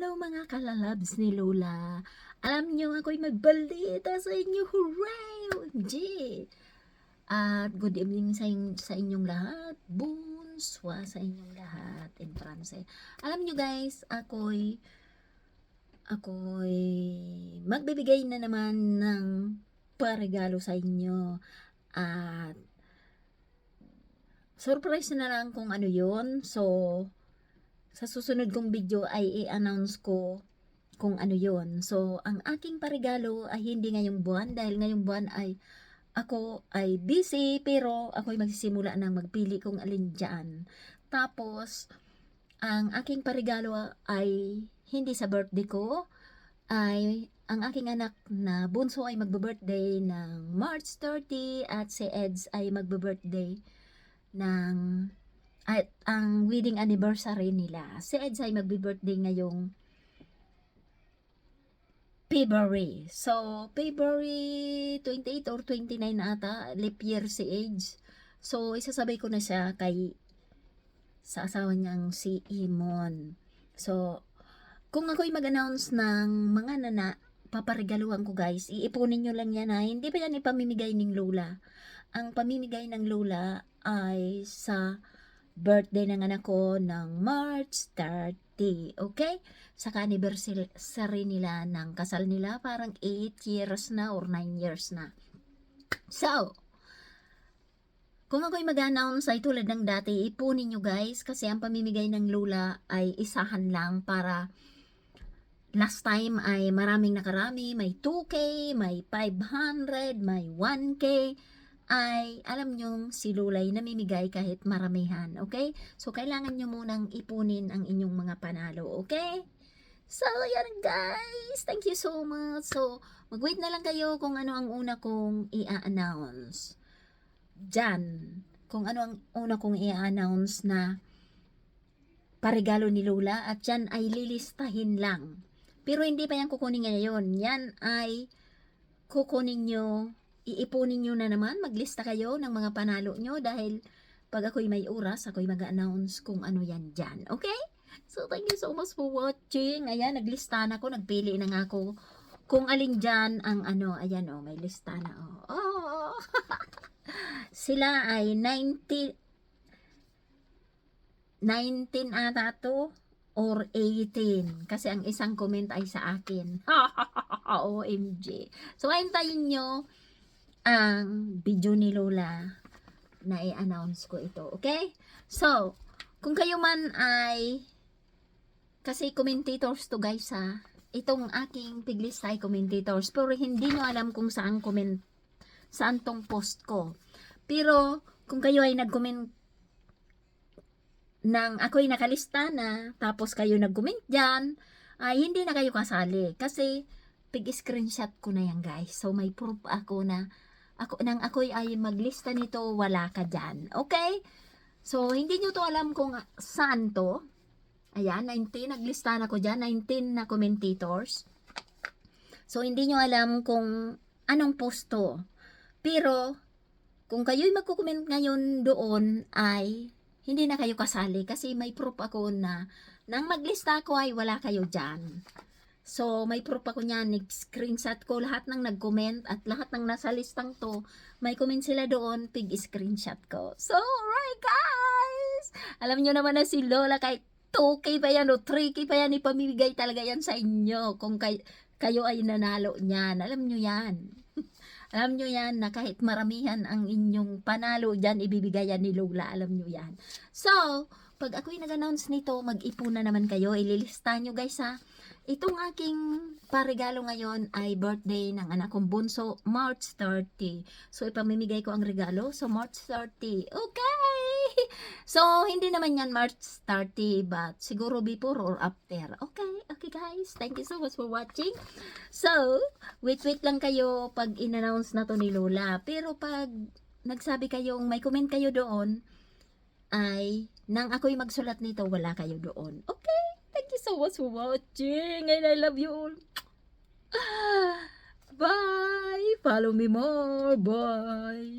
Hello mga kalalabs ni Lola. Alam niyo ako'y may balita sa inyo. Hooray! OMG! At good evening sa inyong lahat. Bonsoir sa inyong lahat in France. Alam niyo guys, ako'y magbibigay na naman ng paregalo sa inyo. At surprise na lang kung ano yon. So, sa susunod kong video ay i-announce ko kung ano yon. So, ang aking paregalo ay hindi ngayong buwan dahil ngayong buwan ay ako ay busy pero ako'y magsisimula ng magpili kung alin dyan. Tapos, ang aking paregalo ay hindi sa birthday ko, ay ang aking anak na bunso ay magbe-birthday ng March 30 at si Eds ay magbe-birthday ng at ang wedding anniversary nila. Si Eds ay magbe-birthday ngayong February. So, February 28 or 29 na ata, leap year si Eds. So, isasabay ko na siya sa asawa niyang si Imon. So, kung ako'y mag-announce ng mga paparegaluhan ko guys, iipunin nyo lang yan ha. Hindi pa yan ipamimigay ng Lola. Ang pamimigay ng Lola ay sa birthday ng anak ko ng March 30, okay? Saka anniversary nila ng kasal nila, parang 8 years na or 9 years na. So, kung ako'y mag-announce ay tulad ng dati, ipunin nyo guys, kasi ang pamimigay ng Lola ay isahan lang para last time ay maraming nakarami, may 2K, may 500, may 1K, ay alam nyo si Lulay namimigay kahit maramihan, okay? So, kailangan nyo munang ipunin ang inyong mga panalo, okay? So, yan guys, thank you so much. So, mag-wait na lang kayo kung ano ang una kong i-announce. Diyan, kung ano ang una kong i-announce na paregalo ni Lola at yan ay lilistahin lang. Pero hindi pa yan kukunin ngayon. Yan ay kukunin nyo, iipunin nyo na naman, maglista kayo ng mga panalo nyo dahil pag ako'y may oras, ako'y mag-announce kung ano yan dyan. Okay? So, thank you so much for watching. Ayan, naglista na ako, nagpili na nga ako kung alin dyan ang ano. Ayan o, may lista na o. Oh. Sila ay 19 ata to or 18 kasi ang isang comment ay sa akin. OMG. So, hintayin nyo ang video ni Lola na i-announce ko ito. Okay? So, kung kayo man ay kasi commentators to guys ha. Itong aking piglista ay commentators pero hindi nyo alam kung saan tong post ko. Pero kung kayo ay nag-comment nang ako'y nakalista na, tapos kayo nag-comment dyan, ay hindi na kayo kasali. Kasi, pig-screenshot ko na yan guys. So, may proof ako na, ako'y ay maglista nito, wala ka dyan. Okay? So, hindi nyo to alam kung saan to. Ayan, 19, naglista na ko dyan, 19 na commentators. So, hindi nyo alam kung anong post to. Pero, kung kayo'y magkukomment ngayon doon ay hindi na kayo kasali kasi may proof ako na nang maglista ko ay wala kayo dyan. So, may proof ako niyan, nag-screenshot ko lahat ng nag-comment at lahat ng nasa listang to, may comment sila doon, pig-screenshot ko. So, alright guys! Alam nyo naman na si Lola kahit 2K pa yan o 3K pa yan, ipamimigay talaga yan sa inyo kung kayo ay nanalo niyan. Alam nyo yan. Alam nyo yan na kahit maramihan ang inyong panalo dyan, ibibigay yan ni Lola. Alam nyo yan. So, pag ako'y nag-announce nito, mag-ipon na naman kayo. Ililista nyo guys ha. Itong aking paregalo ngayon ay birthday ng anak kong bunso, March 30. So, ipamimigay ko ang regalo. So, March 30. Okay! So, hindi naman yan March 30, but siguro before or after. Okay? Okay guys, thank you so much for watching. So, wait lang kayo pag in-announce na to ni Lola. Pero pag nagsabi kayong, may comment kayo doon, ay, nang ako'y magsulat nito, wala kayo doon. Okay? Thank you so much for watching and I love you all. Bye! Follow me more. Bye!